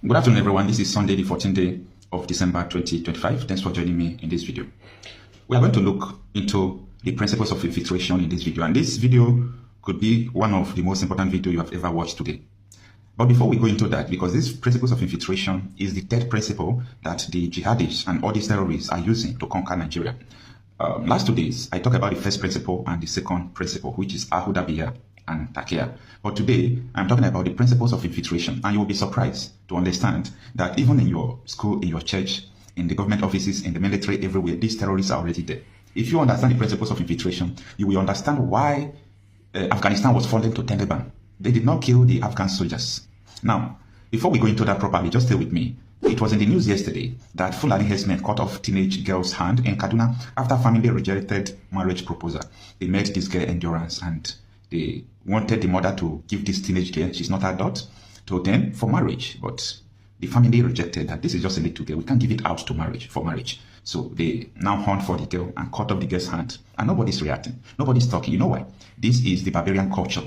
Good afternoon, everyone. This is Sunday, the 14th day of December 2025. Thanks for joining me in this video. We are going to look into the principles of infiltration in this video, and this video could be one of the most important videos you have ever watched today. But before we go into that, because these principles of infiltration is the third principle that the jihadists and all these terrorists are using to conquer Nigeria. Last 2 days, I talked about the first principle and the second principle, which is Ahudabiya and Takia. But today, I'm talking about the principles of infiltration, and you will be surprised to understand that even in your school, in your church, in the government offices, in the military, everywhere, these terrorists are already there. If you understand the principles of infiltration, you will understand why Afghanistan was falling to Taliban. They did not kill the Afghan soldiers. Now, before we go into that properly, just stay with me. It was in the news yesterday that Fulani herdsmen cut off teenage girl's hand in Kaduna after family rejected marriage proposal. They made this girl endurance, and they wanted the mother to give this teenage girl, she's not adult, to them for marriage. But the family rejected that. This is just a little girl. We can't give it out to marriage for marriage. So they now hunt for the girl and cut off the girl's hand. And nobody's reacting. Nobody's talking. You know why? This is the barbarian culture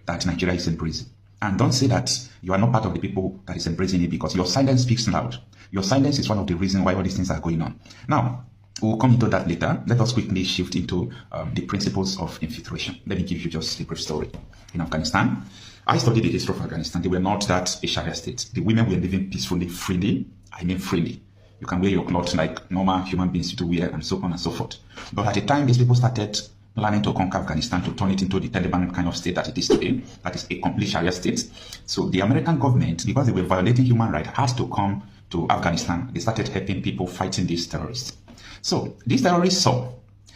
that Nigeria is embracing. And don't say that you are not part of the people that is embracing it, because your silence speaks loud. Your silence is one of the reasons why all these things are going on. Now, we'll come into that later. Let us quickly shift into the principles of infiltration. Let me give you just a brief story. In Afghanistan, I studied the history of Afghanistan. They were not that a Sharia state. The women were living peacefully, freely. I mean freely. You can wear your clothes like normal human beings do wear, and so on and so forth. But at the time, these people started planning to conquer Afghanistan, to turn it into the Taliban kind of state that it is today, that is a complete Sharia state. So the American government, because they were violating human rights, had to come to Afghanistan. They started helping people fighting these terrorists. So these terrorists saw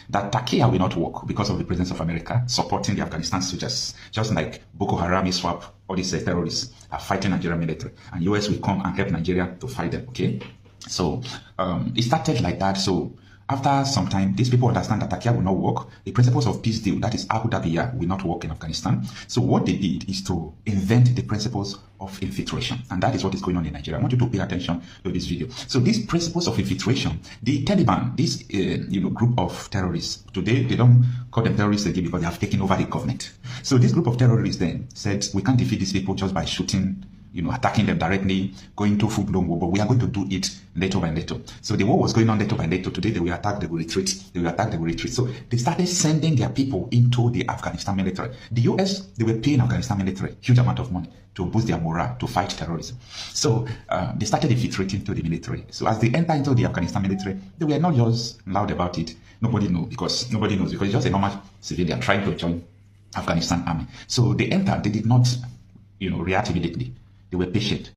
that Takia will not work because of the presence of America supporting the Afghanistan soldiers. Just like Boko Haram, ISWAP, all these terrorists are fighting Nigerian military, and US will come and help Nigeria to fight them, okay? So it started like that. So after some time, these people understand that Takia will not work. The principles of peace deal, that is Ahudabiya, will not work in Afghanistan. So what they did is to invent the principles of infiltration. And that is what is going on in Nigeria. I want you to pay attention to this video. So these principles of infiltration, the Taliban, this group of terrorists, today they don't call them terrorists again because they have taken over the government. So this group of terrorists then said, we can't defeat these people just by shooting, attacking them directly, going to full-blown war, but we are going to do it little by little. So the war was going on little by little. Today they will attack, they will retreat. They will attack, they will retreat. So they started sending their people into the Afghanistan military. The US, they were paying Afghanistan military huge amount of money to boost their morale, to fight terrorism. So they started infiltrating to the military. So as they enter into the Afghanistan military, they were not just loud about it. Nobody knows because it's just a normal civilian trying to join Afghanistan army. So they entered, they did not, react immediately. They were patient.